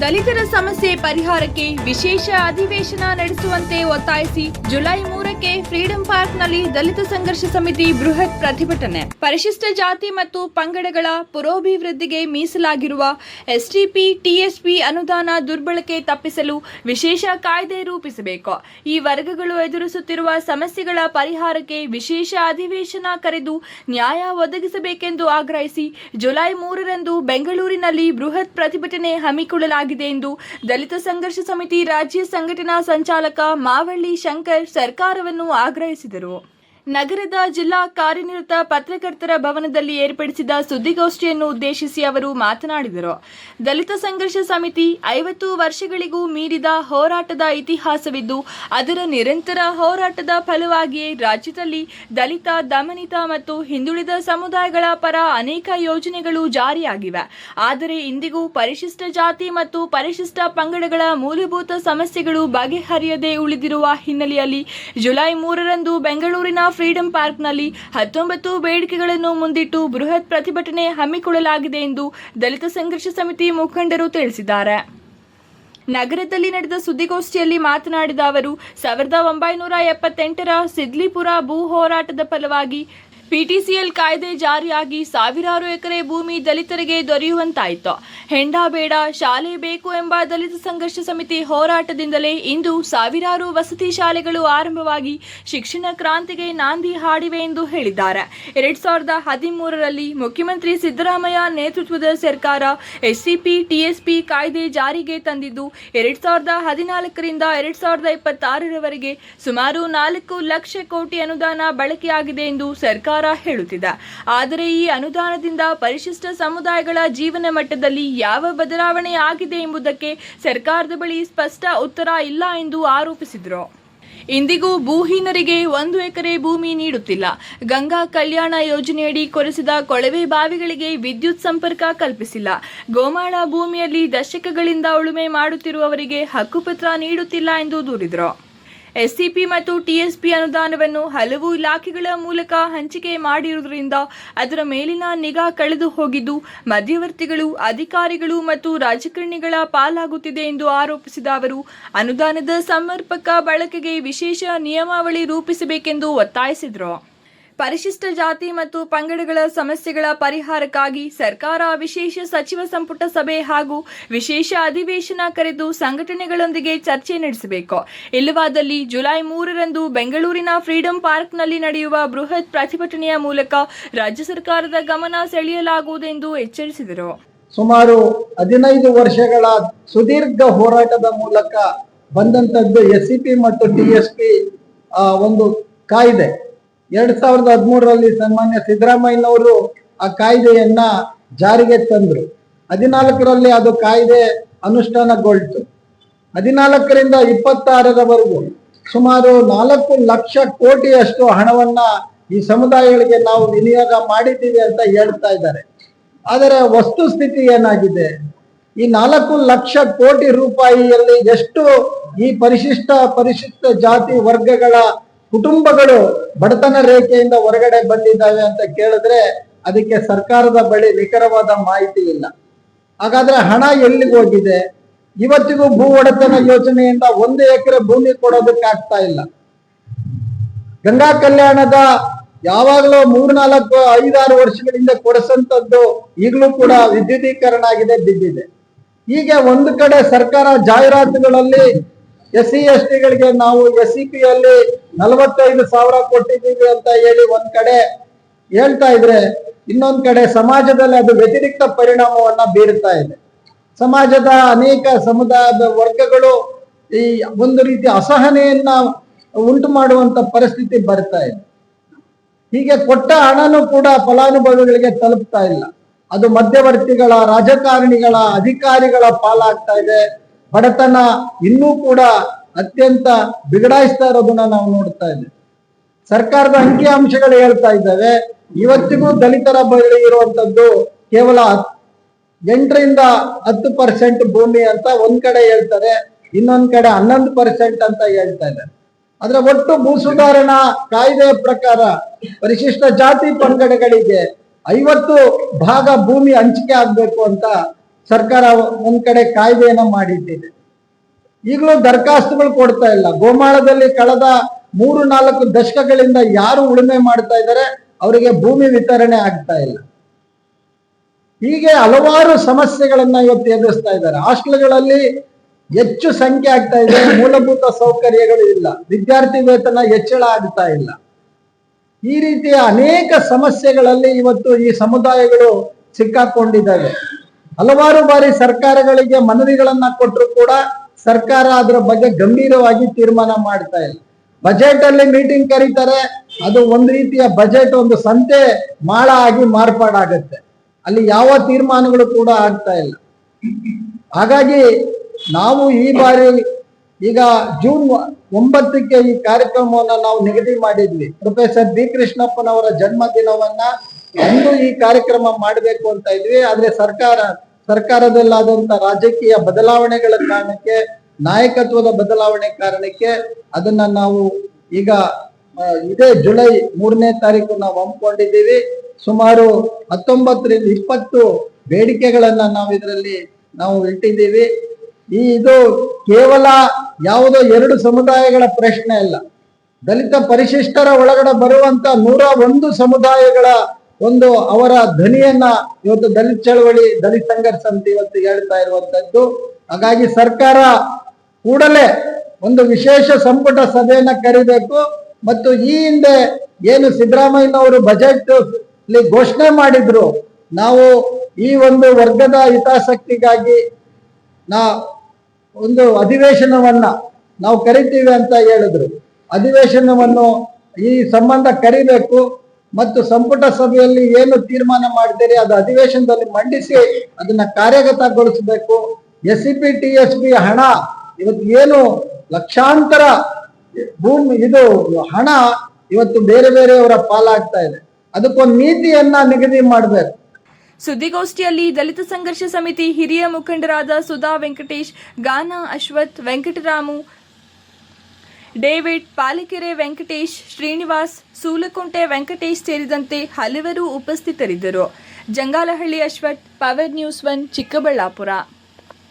ದಲಿತರ ಸಮಸ್ಯೆ ಪರಿಹಾರಕ್ಕೆ ವಿಶೇಷ ಅಧಿವೇಶನ ನಡೆಸುವಂತೆ ಒತ್ತಾಯಿಸಿ ಜುಲೈ 3ಕ್ಕೆ ಫ್ರೀಡಂ ಪಾರ್ಕ್ನಲ್ಲಿ ದಲಿತ ಸಂಘರ್ಷ ಸಮಿತಿ ಬೃಹತ್ ಪ್ರತಿಭಟನೆ. ಪರಿಶಿಷ್ಟ ಜಾತಿ ಮತ್ತು ಪಂಗಡಗಳ ಪುರೋಭಿವೃದ್ಧಿಗೆ ಮೀಸಲಾಗಿರುವ ಎಸ್ಟಿಪಿ, ಟಿಎಸ್ಪಿ ಅನುದಾನ ದುರ್ಬಳಕೆ ತಪ್ಪಿಸಲು ವಿಶೇಷ ಕಾಯ್ದೆ ರೂಪಿಸಬೇಕು. ಈ ವರ್ಗಗಳು ಎದುರಿಸುತ್ತಿರುವ ಸಮಸ್ಯೆಗಳ ಪರಿಹಾರಕ್ಕೆ ವಿಶೇಷ ಅಧಿವೇಶನ ಕರೆದು ನ್ಯಾಯ ಒದಗಿಸಬೇಕೆಂದು ಆಗ್ರಹಿಸಿ ಜುಲೈ 3ರಂದು ಬೆಂಗಳೂರಿನಲ್ಲಿ ಬೃಹತ್ ಪ್ರತಿಭಟನೆ ಹಮ್ಮಿಕೊಳ್ಳಲಾಗಿದೆ ಎಂದು ದಲಿತ ಸಂಘರ್ಷ ಸಮಿತಿ ರಾಜ್ಯ ಸಂಘಟನಾ ಸಂಚಾಲಕ ಮಾವಳ್ಳಿ ಶಂಕರ್ ಸರ್ಕಾರವನ್ನು ಆಗ್ರಹಿಸಿದರು. ನಗರದ ಜಿಲ್ಲಾ ಕಾರ್ಯನಿರತ ಪತ್ರಕರ್ತರ ಭವನದಲ್ಲಿ ಏರ್ಪಡಿಸಿದ ಸುದ್ದಿಗೋಷ್ಠಿಯನ್ನು ಉದ್ದೇಶಿಸಿ ಅವರು ಮಾತನಾಡಿದರು. ದಲಿತ ಸಂಘರ್ಷ ಸಮಿತಿ 50 ವರ್ಷಗಳಿಗೂ ಮೀರಿದ ಹೋರಾಟದ ಇತಿಹಾಸವಿದ್ದು, ಅದರ ನಿರಂತರ ಹೋರಾಟದ ಫಲವಾಗಿಯೇ ರಾಜ್ಯದಲ್ಲಿ ದಲಿತ, ದಮನಿತ ಮತ್ತು ಹಿಂದುಳಿದ ಸಮುದಾಯಗಳ ಪರ ಅನೇಕ ಯೋಜನೆಗಳು ಜಾರಿಯಾಗಿವೆ. ಆದರೆ ಇಂದಿಗೂ ಪರಿಶಿಷ್ಟ ಜಾತಿ ಮತ್ತು ಪರಿಶಿಷ್ಟ ಪಂಗಡಗಳ ಮೂಲಭೂತ ಸಮಸ್ಯೆಗಳು ಬಗೆಹರಿಯದೆ ಉಳಿದಿರುವ ಹಿನ್ನೆಲೆಯಲ್ಲಿ ಜುಲೈ 3ರಂದು ಬೆಂಗಳೂರಿನ ಫ್ರೀಡಂ ಪಾರ್ಕ್ನಲ್ಲಿ 19 ಬೇಡಿಕೆಗಳನ್ನು ಮುಂದಿಟ್ಟು ಬೃಹತ್ ಪ್ರತಿಭಟನೆ ಹಮ್ಮಿಕೊಳ್ಳಲಾಗಿದೆ ಎಂದು ದಲಿತ ಸಂಘರ್ಷ ಸಮಿತಿ ಮುಖಂಡರು ತಿಳಿಸಿದ್ದಾರೆ. ನಗರದಲ್ಲಿ ನಡೆದ ಸುದ್ದಿಗೋಷ್ಠಿಯಲ್ಲಿ ಮಾತನಾಡಿದ ಅವರು 1978ರ ಸಿದ್ಲಿಪುರ ಭೂ ಹೋರಾಟದ ಫಲವಾಗಿ ಪಿಟಿಸಿಎಲ್ ಕಾಯ್ದೆ ಜಾರಿಯಾಗಿ ಸಾವಿರಾರು ಎಕರೆ ಭೂಮಿ ದಲಿತರಿಗೆ ದೊರೆಯುವಂತಾಯಿತು. ಹೆಂಡ ಬೇಡ, ಶಾಲೆ ಬೇಕು ಎಂಬ ದಲಿತ ಸಂಘರ್ಷ ಸಮಿತಿ ಹೋರಾಟದಿಂದಲೇ ಇಂದು ಸಾವಿರಾರು ವಸತಿ ಶಾಲೆಗಳು ಆರಂಭವಾಗಿ ಶಿಕ್ಷಣ ಕ್ರಾಂತಿಗೆ ನಾಂದಿ ಹಾಡಿವೆ ಎಂದು ಹೇಳಿದ್ದಾರೆ. 2013ರಲ್ಲಿ ಮುಖ್ಯಮಂತ್ರಿ ಸಿದ್ದರಾಮಯ್ಯ ನೇತೃತ್ವದ ಸರ್ಕಾರ ಎಸ್ಸಿಪಿ, ಟಿಎಸ್ಪಿ ಕಾಯ್ದೆ ಜಾರಿಗೆ ತಂದಿದ್ದು 2014ರಿಂದ 2026ರವರೆಗೆ ಸುಮಾರು 4 ಲಕ್ಷ ಕೋಟಿ ಅನುದಾನ ಬಳಕೆಯಾಗಿದೆ ಎಂದು ಸರ್ಕಾರ ಹೇಳುತ್ತಿದೆ. ಆದರೆ ಈ ಅನುದಾನದಿಂದ ಪರಿಶಿಷ್ಟ ಸಮುದಾಯಗಳ ಜೀವನ ಮಟ್ಟದಲ್ಲಿ ಯಾವ ಬದಲಾವಣೆ ಆಗಿದೆ ಎಂಬುದಕ್ಕೆ ಸರ್ಕಾರದ ಬಳಿ ಸ್ಪಷ್ಟ ಉತ್ತರ ಇಲ್ಲ ಎಂದು ಆರೋಪಿಸಿದರು. ಇಂದಿಗೂ ಭೂಹೀನರಿಗೆ 1 ಎಕರೆ ಭೂಮಿ ನೀಡುತ್ತಿಲ್ಲ. ಗಂಗಾ ಕಲ್ಯಾಣ ಯೋಜನೆಯಡಿ ಕೊರೆಸಿದ ಕೊಳವೆ ಬಾವಿಗಳಿಗೆ ವಿದ್ಯುತ್ ಸಂಪರ್ಕ ಕಲ್ಪಿಸಿಲ್ಲ. ಗೋಮಾಳ ಭೂಮಿಯಲ್ಲಿ ದಶಕಗಳಿಂದ ಉಳುಮೆ ಮಾಡುತ್ತಿರುವವರಿಗೆ ಹಕ್ಕುಪತ್ರ ನೀಡುತ್ತಿಲ್ಲ ಎಂದು ದೂರಿದರು. ಎಸ್ಸಿಪಿ ಮತ್ತು ಟಿಎಸ್ಪಿ ಅನುದಾನವನ್ನು ಹಲವು ಇಲಾಖೆಗಳ ಮೂಲಕ ಹಂಚಿಕೆ ಮಾಡಿರುವುದರಿಂದ ಅದರ ಮೇಲಿನ ನಿಗಾ ಕಳೆದು ಹೋಗಿದ್ದು, ಮಧ್ಯವರ್ತಿಗಳು, ಅಧಿಕಾರಿಗಳು ಮತ್ತು ರಾಜಕಾರಣಿಗಳ ಪಾಲಾಗುತ್ತಿದೆ ಎಂದು ಆರೋಪಿಸಿದ ಅವರು, ಅನುದಾನದ ಸಮರ್ಪಕ ಬಳಕೆಗೆ ವಿಶೇಷ ನಿಯಮಾವಳಿ ರೂಪಿಸಬೇಕೆಂದು ಒತ್ತಾಯಿಸಿದರು. ಪರಿಶಿಷ್ಟ ಜಾತಿ ಮತ್ತು ಪಂಗಡಗಳ ಸಮಸ್ಯೆಗಳ ಪರಿಹಾರಕ್ಕಾಗಿ ಸರ್ಕಾರ ವಿಶೇಷ ಸಚಿವ ಸಂಪುಟ ಸಭೆ ಹಾಗೂ ವಿಶೇಷ ಅಧಿವೇಶನ ಕರೆದು ಸಂಘಟನೆಗಳೊಂದಿಗೆ ಚರ್ಚೆ ನಡೆಸಬೇಕು. ಇಲ್ಲವಾದಲ್ಲಿ ಜುಲೈ 3ರಂದು ಬೆಂಗಳೂರಿನ ಫ್ರೀಡಂ ಪಾರ್ಕ್ನಲ್ಲಿ ನಡೆಯುವ ಬೃಹತ್ ಪ್ರತಿಭಟನೆಯ ಮೂಲಕ ರಾಜ್ಯ ಸರ್ಕಾರದ ಗಮನ ಸೆಳೆಯಲಾಗುವುದೆಂದು ಎಚ್ಚರಿಸಿದರು. ಸುಮಾರು 15 ವರ್ಷಗಳ ಸುದೀರ್ಘ ಹೋರಾಟದ ಮೂಲಕ ಬಂದಂತದ್ದು ಎಸ್ಸಿಪಿ ಮತ್ತು ಟಿಎಸ್ಪಿ ಒಂದು ಕಾಯ್ದೆ. 2013ರಲ್ಲಿ ಸನ್ಮಾನ್ಯ ಸಿದ್ದರಾಮಯ್ಯನವರು ಆ ಕಾಯ್ದೆಯನ್ನ ಜಾರಿಗೆ ತಂದ್ರು. 14ರಲ್ಲಿ ಅದು ಕಾಯ್ದೆ ಅನುಷ್ಠಾನಗೊಳ್ತು. 14ರಿಂದ 26ರವರೆಗೂ ಸುಮಾರು 4 ಲಕ್ಷ ಕೋಟಿಯಷ್ಟು ಹಣವನ್ನ ಈ ಸಮುದಾಯಗಳಿಗೆ ನಾವು ವಿನಿಯೋಗ ಮಾಡಿದ್ದೀವಿ ಅಂತ ಹೇಳ್ತಾ ಇದ್ದಾರೆ. ಆದರೆ ವಸ್ತುಸ್ಥಿತಿ ಏನಾಗಿದೆ? ಈ 4 ಲಕ್ಷ ಕೋಟಿ ರೂಪಾಯಿಯಲ್ಲಿ ಎಷ್ಟು ಈ ಪರಿಶಿಷ್ಟ ಜಾತಿ ವರ್ಗಗಳ ಕುಟುಂಬಗಳು ಬಡತನ ರೇಖೆಯಿಂದ ಹೊರಗಡೆ ಬಂದಿದ್ದಾವೆ ಅಂತ ಕೇಳಿದ್ರೆ ಅದಕ್ಕೆ ಸರ್ಕಾರದ ಬಳಿ ನಿಖರವಾದ ಮಾಹಿತಿ ಇಲ್ಲ. ಹಾಗಾದ್ರೆ ಹಣ ಎಲ್ಲಿಗೆ ಹೋಗಿದೆ? ಇವತ್ತಿಗೂ ಭೂ ಒಡೆತನ ಯೋಜನೆಯಿಂದ 1 ಎಕರೆ ಭೂಮಿ ಕೊಡೋದಕ್ಕೆ ಆಗ್ತಾ ಇಲ್ಲ. ಗಂಗಾ ಕಲ್ಯಾಣದ ಯಾವಾಗಲೂ 3-4, 5-6 ವರ್ಷಗಳಿಂದ ಕೊಡಿಸಂತದ್ದು ಈಗಲೂ ಕೂಡ ವಿದ್ಯುದೀಕರಣ ಆಗಿದೆ, ಬಿದ್ದಿದೆ. ಹೀಗೆ ಒಂದು ಕಡೆ ಸರ್ಕಾರ ಜಾಹೀರಾತುಗಳಲ್ಲಿ SC ST ಗಳಿಗೆ ನಾವು SCP ಯಲ್ಲಿ 45,000 ಕೊಟ್ಟಿದ್ದೀವಿ ಅಂತ ಹೇಳಿ ಒಂದ್ ಕಡೆ ಹೇಳ್ತಾ ಇದ್ರೆ, ಇನ್ನೊಂದ್ ಕಡೆ ಸಮಾಜದಲ್ಲಿ ಅದು ವ್ಯತಿರಿಕ್ತ ಪರಿಣಾಮವನ್ನ ಬೀರುತ್ತಾ ಇದೆ. ಸಮಾಜದ ಅನೇಕ ಸಮುದಾಯದ ವರ್ಗಗಳು ಈ ಒಂದು ರೀತಿ ಅಸಹನೆಯನ್ನ ಉಂಟು ಮಾಡುವಂತ ಪರಿಸ್ಥಿತಿ ಬರ್ತಾ ಇದೆ. ಹೀಗೆ ಕೊಟ್ಟ ಹಣನೂ ಕೂಡ ಫಲಾನುಭವಿಗಳಿಗೆ ತಲುಪ್ತಾ ಇಲ್ಲ. ಅದು ಮಧ್ಯವರ್ತಿಗಳ, ರಾಜಕಾರಣಿಗಳ, ಅಧಿಕಾರಿಗಳ ಪಾಲಾಗ್ತಾ ಇದೆ. ಬಡತನ ಇನ್ನೂ ಕೂಡ ಅತ್ಯಂತ ಬಿಗಡಾಯಿಸ್ತಾ ಇರೋದನ್ನ ನಾವು ನೋಡ್ತಾ ಇದ್ದೇವೆ. ಸರ್ಕಾರದ ಅಂಕಿ ಅಂಶಗಳು ಹೇಳ್ತಾ ಇದ್ದಾವೆ, ಇವತ್ತಿಗೂ ದಲಿತರ ಬಳಿ ಇರುವಂತದ್ದು ಕೇವಲ 8ರಿಂದ 10% ಭೂಮಿ ಅಂತ ಒಂದ್ ಕಡೆ ಹೇಳ್ತಾರೆ, ಇನ್ನೊಂದ್ ಕಡೆ 11% ಅಂತ ಹೇಳ್ತಾ ಇದ್ದಾರೆ. ಆದ್ರೆ ಒಟ್ಟು ಭೂ ಸುಧಾರಣಾ ಕಾಯ್ದೆಯ ಪ್ರಕಾರ ಪರಿಶಿಷ್ಟ ಜಾತಿ ಪಂಗಡಗಳಿಗೆ 50 ಭಾಗ ಭೂಮಿ ಹಂಚಿಕೆ ಆಗ್ಬೇಕು ಅಂತ ಸರ್ಕಾರ ಒಂದ್ ಕಡೆ ಕಾಯ್ದೆಯನ್ನ ಮಾಡಿಟ್ಟಿದೆ. ಈಗಲೂ ದರಖಾಸ್ತುಗಳು ಕೊಡ್ತಾ ಇಲ್ಲ. ಗೋಮಾಳದಲ್ಲಿ ಕಳೆದ 3-4 ದಶಕಗಳಿಂದ ಯಾರು ಉಳುಮೆ ಮಾಡ್ತಾ ಇದ್ದಾರೆ ಅವರಿಗೆ ಭೂಮಿ ವಿತರಣೆ ಆಗ್ತಾ ಇಲ್ಲ. ಹೀಗೆ ಹಲವಾರು ಸಮಸ್ಯೆಗಳನ್ನ ಇವತ್ತು ಎದುರಿಸ್ತಾ ಇದ್ದಾರೆ. ಹಾಸ್ಟೆಲ್ಗಳಲ್ಲಿ ಹೆಚ್ಚು ಸಂಖ್ಯೆ ಆಗ್ತಾ ಇದೆ, ಮೂಲಭೂತ ಸೌಕರ್ಯಗಳು ಇಲ್ಲ, ವಿದ್ಯಾರ್ಥಿ ವೇತನ ಹೆಚ್ಚಳ ಆಗ್ತಾ ಇಲ್ಲ. ಈ ರೀತಿಯ ಅನೇಕ ಸಮಸ್ಯೆಗಳಲ್ಲಿ ಇವತ್ತು ಈ ಸಮುದಾಯಗಳು ಸಿಕ್ಕಾಕೊಂಡಿದ್ದಾವೆ. ಹಲವಾರು ಬಾರಿ ಸರ್ಕಾರಗಳಿಗೆ ಮನವಿಗಳನ್ನ ಕೊಟ್ಟರು ಕೂಡ ಸರ್ಕಾರ ಅದರ ಬಗ್ಗೆ ಗಂಭೀರವಾಗಿ ತೀರ್ಮಾನ ಮಾಡ್ತಾ ಇಲ್ಲ. ಬಜೆಟ್ ಅಲ್ಲಿ ಮೀಟಿಂಗ್ ಕರೀತಾರೆ, ಅದು ಒಂದ್ ರೀತಿಯ ಬಜೆಟ್ ಒಂದು ಸಂತೆ ಮಾಳ ಆಗಿ ಮಾರ್ಪಾಡಾಗತ್ತೆ. ಅಲ್ಲಿ ಯಾವ ತೀರ್ಮಾನಗಳು ಕೂಡ ಆಗ್ತಾ ಇಲ್ಲ. ಹಾಗಾಗಿ ನಾವು ಈ ಬಾರಿ ಈಗ ಜೂನ್ 9ಕ್ಕೆ ಈ ಕಾರ್ಯಕ್ರಮವನ್ನ ನಾವು ನಿಗದಿ ಮಾಡಿದ್ವಿ. ಪ್ರೊಫೆಸರ್ ಬಿ ಕೃಷ್ಣಪ್ಪನವರ ಜನ್ಮ ದಿನವನ್ನ ಅಂದು ಈ ಕಾರ್ಯಕ್ರಮ ಮಾಡಬೇಕು ಅಂತ ಇದ್ವಿ. ಆದ್ರೆ ಸರ್ಕಾರದಲ್ಲಾದಂತ ರಾಜಕೀಯ ಬದಲಾವಣೆಗಳ ಕಾರಣಕ್ಕೆ, ನಾಯಕತ್ವದ ಬದಲಾವಣೆ ಕಾರಣಕ್ಕೆ ಅದನ್ನ ನಾವು ಈಗ ಇದೇ ಜುಲೈ 3ನೇ ತಾರೀಕು ನಾವು ಹಮ್ಮಿಕೊಂಡಿದ್ದೀವಿ. ಸುಮಾರು 19ರಿಂದ 20 ಬೇಡಿಕೆಗಳನ್ನ ನಾವು ಇಟ್ಟಿದ್ದೀವಿ. ಇದು ಕೇವಲ ಯಾವುದೋ 2 ಸಮುದಾಯಗಳ ಪ್ರಶ್ನೆ ಅಲ್ಲ. ದಲಿತ ಪರಿಶಿಷ್ಟರ ಒಳಗಡೆ ಬರುವಂತ 101 ಸಮುದಾಯಗಳ ಒಂದು ಅವರ ಧ್ವನಿಯನ್ನ ಇವತ್ತು ದಲಿತ ಚಳವಳಿ, ದಲಿತ ಸಂಘರ್ಷ ಸಮಿತಿ ಇವತ್ತು ಹೇಳ್ತಾ ಇರುವಂತದ್ದು. ಹಾಗಾಗಿ ಸರ್ಕಾರ ಕೂಡಲೇ ಒಂದು ವಿಶೇಷ ಸಂಪುಟ ಸಭೆಯನ್ನ ಕರಿಬೇಕು. ಮತ್ತು ಈ ಹಿಂದೆ ಏನು ಸಿದ್ದರಾಮಯ್ಯನವರು ಬಜೆಟ್ ಘೋಷಣೆ ಮಾಡಿದ್ರು, ನಾವು ಈ ಒಂದು ವರ್ಗದ ಹಿತಾಸಕ್ತಿಗಾಗಿ ಒಂದು ಅಧಿವೇಶನವನ್ನ ನಾವು ಕರಿತೀವಿ ಅಂತ ಹೇಳಿದ್ರು. ಅಧಿವೇಶನವನ್ನು ಈ ಸಂಬಂಧ ಕರಿಬೇಕು ಮತ್ತು ಸಂಪುಟ ಸಭೆಯಲ್ಲಿ ಏನು ತೀರ್ಮಾನ ಮಾಡ್ತೀರಿ ಅದು ಅಧಿವೇಶನದಲ್ಲಿ ಮಂಡಿಸಿ ಅದನ್ನ ಕಾರ್ಯಗತಗೊಳಿಸಬೇಕು. SCP TSP ಹಣ ಇವತ್ತು ಏನು ಲಕ್ಷಾಂತರ ಇದು ಹಣ ಇವತ್ತು ಬೇರೆ ಬೇರೆಯವರ ಪಾಲಾಗ್ತಾ ಇದೆ. ಅದಕ್ಕೊಂದು ನೀತಿಯನ್ನ ನಿಗದಿ ಮಾಡಬೇಕು. ಸುದ್ದಿಗೋಷ್ಠಿಯಲ್ಲಿ ದಲಿತ ಸಂಘರ್ಷ ಸಮಿತಿ ಹಿರಿಯ ಮುಖಂಡರಾದ ಸುಧಾ ವೆಂಕಟೇಶ್, ಗಾನಾ ಅಶ್ವಥ್, ವೆಂಕಟರಾಮು, ಡೇವಿಡ್, ಪಾಲಿಕೆರೆ ವೆಂಕಟೇಶ್, ಶ್ರೀನಿವಾಸ್, ಸೂಲಕುಂಟೆ ವೆಂಕಟೇಶ್ ಸೇರಿದಂತೆ ಹಲವರು ಉಪಸ್ಥಿತರಿದ್ದರು. Jangalahalli Ashwath, power news 1, Chikkaballapur.